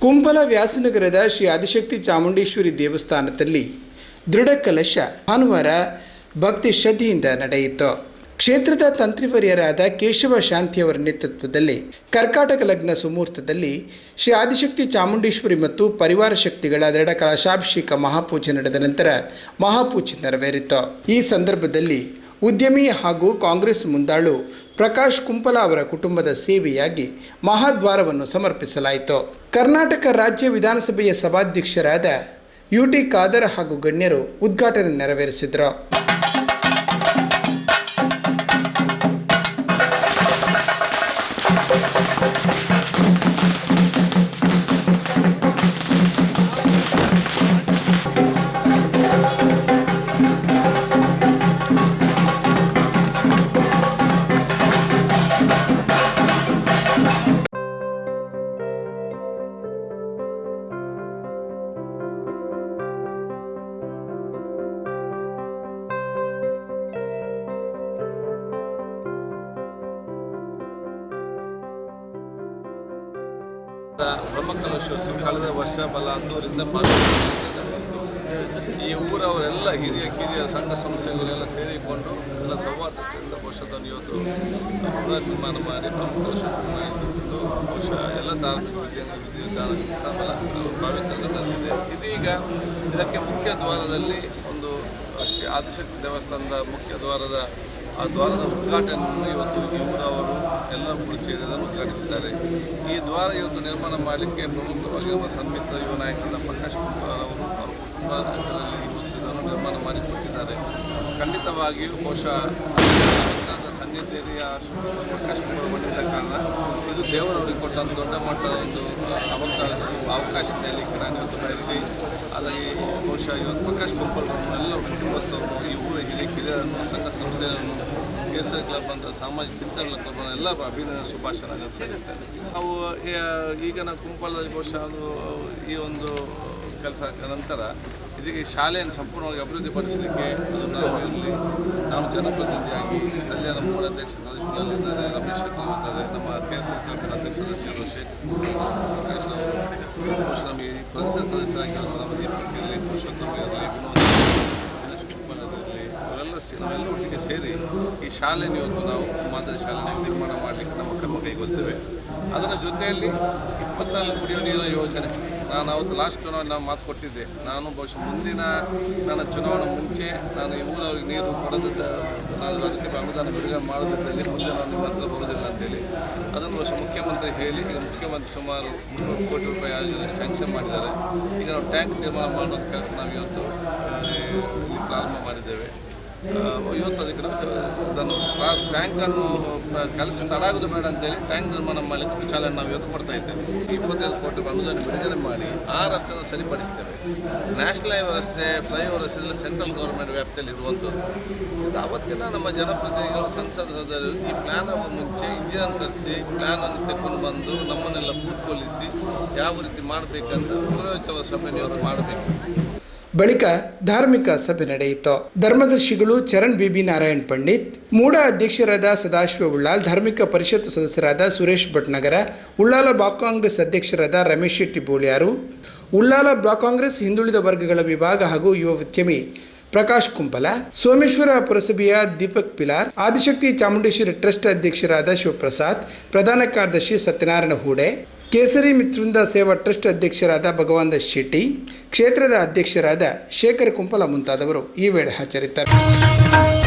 ಕುಂಪಲ ವ್ಯಾಸನಗರದ ಶ್ರೀ ಆದಿಶಕ್ತಿ ಚಾಮುಂಡೇಶ್ವರಿ ದೇವಸ್ಥಾನದಲ್ಲಿ ದೃಢ ಕಲಶ ಭಾನುವಾರ ಭಕ್ತಿ ಶ್ರದ್ಧೆಯಿಂದ ನಡೆಯಿತು. ಕ್ಷೇತ್ರದ ತಂತ್ರಿವರ್ಯರಾದ ಕೇಶವ ಶಾಂತಿಯವರ ನೇತೃತ್ವದಲ್ಲಿ ಕರ್ಕಾಟಕ ಲಗ್ನ ಸುಮುಹೂರ್ತದಲ್ಲಿ ಶ್ರೀ ಆದಿಶಕ್ತಿ ಚಾಮುಂಡೇಶ್ವರಿ ಮತ್ತು ಪರಿವಾರ ಶಕ್ತಿಗಳ ದೃಢ ಕಲಶಾಭಿಷೇಕ ಮಹಾಪೂಜೆ ನಡೆದ ನಂತರ ಮಹಾಪೂಜೆ ನೆರವೇರಿತು. ಈ ಸಂದರ್ಭದಲ್ಲಿ ಉದ್ಯಮಿ ಹಾಗೂ ಕಾಂಗ್ರೆಸ್ ಮುಂದಾಳು ಪ್ರಕಾಶ್ ಕುಂಪಲ ಅವರ ಕುಟುಂಬದ ಸೇವೆಯಾಗಿ ಮಹಾದ್ವಾರವನ್ನು ಸಮರ್ಪಿಸಲಾಯಿತು. ಕರ್ನಾಟಕ ರಾಜ್ಯ ವಿಧಾನಸಭೆಯ ಸಭಾಧ್ಯಕ್ಷರಾದ ಯುಟಿ ಖಾದರ್ ಹಾಗೂ ಗಣ್ಯರು ಉದ್ಘಾಟನೆ ನೆರವೇರಿಸಿದರು. ಬ್ರಹ್ಮಕಲಶೋತ್ಸವ ಕಳೆದ ವರ್ಷ ಬಲ ಹತ್ತೂರಿಂದ ಈ ಊರವರೆಲ್ಲ ಹಿರಿಯ ಸಂಘ ಸಂಸ್ಥೆಗಳೆಲ್ಲ ಸೇರಿಕೊಂಡು ಎಲ್ಲ ಸೌಹಾರ್ದತೆಯಿಂದ ಬಹುಶಃ ಇವತ್ತು ಪುನರ್ನಿರ್ಮಾಣ ಮಾಡಿ ಬ್ರಹ್ಮಕಲಶೋತ್ಸವ ಬಹುಶಃ ಎಲ್ಲ ಧಾರ್ಮಿಕ ಭಾವಿತರಲ್ಲಿದೆ. ಇದೀಗ ಇದಕ್ಕೆ ಮುಖ್ಯ ದ್ವಾರದಲ್ಲಿ ಒಂದು ಶ್ರೀ ಆದಿಶಕ್ತಿ ದೇವಸ್ಥಾನದ ಮುಖ್ಯ ದ್ವಾರದ ಉದ್ಘಾಟನೆಯನ್ನು ಇವತ್ತು ಈ ಊರವರು ಎಲ್ಲ ಕೂಡ ಸೇರಿದನ್ನು ಉದ್ಘಾಟಿಸಿದ್ದಾರೆ. ಈ ದ್ವಾರ ಇವತ್ತು ನಿರ್ಮಾಣ ಮಾಡಲಿಕ್ಕೆ ಪ್ರಮುಖವಾಗಿ ನಮ್ಮ ಸನ್ಮಿತ್ರ ಯುವ ನಾಯಕರಾದ ಪ್ರಕಾಶ್ ಕುಂಪಲ ಅವರು ಹೆಸರಲ್ಲಿ ಇದನ್ನು ನಿರ್ಮಾಣ ಮಾಡಿಕೊಟ್ಟಿದ್ದಾರೆ. ಖಂಡಿತವಾಗಿಯೂ ಬಹುಶಃ ದೇವಸ್ಥಾನದ ಸನ್ನಿಧಿಯ ಪ್ರಕಾಶ್ ಕುಂಪಲ ಬಂದಿದ್ದ ಕಾರಣ ಇದು ದೇವರವರಿಗೆ ಕೊಟ್ಟಂಥ ದೊಡ್ಡ ಮಟ್ಟದ ಒಂದು ಅವಕಾಶದ ಹೇಳಲಿಕ್ಕೆ ನಾನು ಇವತ್ತು ಬಯಸಿ ಹಾಗಾಗಿ ಬಹುಶಃ ಇವತ್ತು ಪ್ರಕಾಶ್ ಕುಂಪಲರನ್ನೆಲ್ಲ ಕುಟುಂಬಸ್ಥರನ್ನು ಈ ಊರ ಹಿರಿಯರನ್ನು ಸಂಘ ಸಂಸ್ಥೆಯನ್ನು ಕೇಸರಿ ಕ್ಲಬ್ ಅಂತ ಸಾಮಾಜಿಕ ಚಿಂತನೆಗಳ ಕ್ಲಬ್ನ ಎಲ್ಲ ಅಭಿನಂದನೆ ಶುಭಾಶಯಗಳನ್ನು ಸಲ್ಲಿಸ್ತೇನೆ. ನಾವು ಈಗ ನಾವು ಕುಂಪಲದಲ್ಲಿ ಬಹುಶಃ ಈ ಒಂದು ಕೆಲಸ ನಂತರ ಇದೀಗ ಶಾಲೆಯನ್ನು ಸಂಪೂರ್ಣವಾಗಿ ಅಭಿವೃದ್ಧಿಪಡಿಸಲಿಕ್ಕೆ ನಾನು ಜನಪ್ರತಿನಿಧಿಯಾಗಿ ಸ್ಥಳೀಯ ನಮ್ಮ ಮೂಲ ಅಧ್ಯಕ್ಷ ಸದಸ್ಯರುಗಳಿದ್ದಾರೆ, ರಮೇಶ್ ಶೆಟ್ಟಿ ಇದ್ದಾರೆ, ನಮ್ಮ ಕೇಸರಿ ಕ್ಲಬ್ನ ಅಧ್ಯಕ್ಷ ಸದಸ್ಯರು ಬಹುಶಃ ನಮಗೆ ಪ್ರದೇಶ ಸದಸ್ಯರಾಗಿ ನಮ್ಮ ದೀಪಕ್ಕಿರಲಿ, ಪುರುಷೋತ್ತಮ ಇರಲಿ, ನಾವೆಲ್ಲ ಒಟ್ಟಿಗೆ ಸೇರಿ ಈ ಶಾಲೆಯನ್ನು ಇವತ್ತು ನಾವು ಮಾದರಿ ಶಾಲೆಯನ್ನು ನಿರ್ಮಾಣ ಮಾಡಲಿಕ್ಕೆ ನಮ್ಮ ಕ್ರಮ ಕೈಗೊಳ್ತೇವೆ. ಅದರ ಜೊತೆಯಲ್ಲಿ 24 ಕುಡಿಯುವ ನೀರಿನ ಯೋಜನೆ ನಾನು ಅವತ್ತು ಲಾಸ್ಟ್ ಚುನಾವಣೆ ನಾವು ಮಾತು ಕೊಟ್ಟಿದ್ದೆ. ನಾನು ಬಹುಶಃ ಮುಂದಿನ ನನ್ನ ಚುನಾವಣೆ ಮುಂಚೆ ನಾನು ಈ ಊರವರಿಗೆ ನೀರು ಕೊಡೋದಿದ್ದ ನಾನು ಅದಕ್ಕೆ ಅನುದಾನ ಬಿಡುಗಡೆ ಮಾಡೋದಿದ್ದಲ್ಲಿ ಮುಂದೆ ನಾನು ನಿಮ್ಮ ಹತ್ರ ಬರೋದಿಲ್ಲ ಅಂತೇಳಿ ಅದನ್ನು ಬಹುಶಃ ಮುಖ್ಯಮಂತ್ರಿ ಹೇಳಿ ಈಗ ಮುಖ್ಯಮಂತ್ರಿ ಸುಮಾರು 300 ಕೋಟಿ ರೂಪಾಯಿ ಯೋಜನೆ ಸ್ಯಾಂಕ್ಷನ್ ಮಾಡಿದ್ದಾರೆ. ಈಗ ನಾವು ಟ್ಯಾಂಕ್ ನಿರ್ಮಾಣ ಮಾಡೋ ಕೆಲಸ ನಾವು ಇವತ್ತು ಇಲ್ಲಿ ಪ್ರಾರಂಭ ಮಾಡಿದ್ದೇವೆ. ಇವತ್ತು ಅದಕ್ಕೆ ಅದನ್ನು ಟ್ಯಾಂಕನ್ನು ಕೆಲಸ ತಡಾಗೋದು ಬೇಡ ಅಂತೇಳಿ ಟ್ಯಾಂಕ್ ನಿರ್ಮಾಣ ಮಾಡಲಿಕ್ಕೆ ಚಾಲನೆ ನಾವು ಇವತ್ತು ಕೊಡ್ತಾ ಇದ್ದೇವೆ. 25 ಕೋಟಿ ರೂಪಾಯಿ ಅನುದಾನ ಬಿಡುಗಡೆ ಮಾಡಿ ಆ ರಸ್ತೆಯನ್ನು ಸರಿಪಡಿಸ್ತೇವೆ. ನ್ಯಾಷನಲ್ ಹೈವೇ ರಸ್ತೆ, ಫ್ಲೈಓವರ್ ರಸ್ತೆ ಸೆಂಟ್ರಲ್ ಗೌರ್ಮೆಂಟ್ ವ್ಯಾಪ್ತಿಯಲ್ಲಿ ಇರುವಂಥದ್ದು. ಇದು ಅವತ್ತಿನ ನಮ್ಮ ಜನಪ್ರತಿನಿಧಿಗಳು ಸಂಸದರು ಈ ಪ್ಲ್ಯಾನ್ ಆಗುವ ಮುಂಚೆ ಇಂಜಿನಿಯರ್ ಕರೆಸಿ ಪ್ಲ್ಯಾನನ್ನು ತೆಗೆದುಕೊಂಡು ಬಂದು ನಮ್ಮನ್ನೆಲ್ಲ ಕೂತ್ಕೊಳಿಸಿ ಯಾವ ರೀತಿ ಮಾಡಬೇಕಂತ ಪುರೋಹಿತ ಸಭೆಯನ್ನು ಮಾಡಬೇಕು. ಬಳಿಕ ಧಾರ್ಮಿಕ ಸಭೆ ನಡೆಯಿತು. ಧರ್ಮದರ್ಶಿಗಳು ಚರಣ್ ಬಿಬಿ ನಾರಾಯಣ್ ಪಂಡಿತ್, ಮೂಡ ಅಧ್ಯಕ್ಷರಾದ ಸದಾಶಿವ ಉಳ್ಳಾಲ್, ಧಾರ್ಮಿಕ ಪರಿಷತ್ ಸದಸ್ಯರಾದ ಸುರೇಶ್ ಭಟ್ನಗರ, ಉಳ್ಳಾಲ ಬ್ಲಾಕ್ ಕಾಂಗ್ರೆಸ್ ಅಧ್ಯಕ್ಷರಾದ ರಮೇಶ್ ಶೆಟ್ಟಿ ಬೋಳ್ಯಾರು, ಉಳ್ಳಾಲ ಬ್ಲಾಕ್ ಕಾಂಗ್ರೆಸ್ ಹಿಂದುಳಿದ ವರ್ಗಗಳ ವಿಭಾಗ ಹಾಗೂ ಯುವ ಉದ್ಯಮಿ ಪ್ರಕಾಶ್ ಕುಂಪಲ, ಸೋಮೇಶ್ವರ ಪುರಸಭೆಯ ದೀಪಕ್ ಪಿಲಾರ್, ಆದಿಶಕ್ತಿ ಚಾಮುಂಡೇಶ್ವರಿ ಟ್ರಸ್ಟ್ ಅಧ್ಯಕ್ಷರಾದ ಶಿವಪ್ರಸಾದ್, ಪ್ರಧಾನ ಕಾರ್ಯದರ್ಶಿ ಸತ್ಯನಾರಾಯಣ ಹೂಡೆ, ಕೇಸರಿ ಮಿತ್ರವೃಂದ ಸೇವಾ ಟ್ರಸ್ಟ್ ಅಧ್ಯಕ್ಷರಾದ ಭಗವಂತ ಶೆಟ್ಟಿ, ಕ್ಷೇತ್ರದ ಅಧ್ಯಕ್ಷರಾದ ಶೇಖರ್ ಕುಂಪಲ ಮುಂತಾದವರು ಈ ವೇಳೆ ಹಾಜರಿದ್ದರು.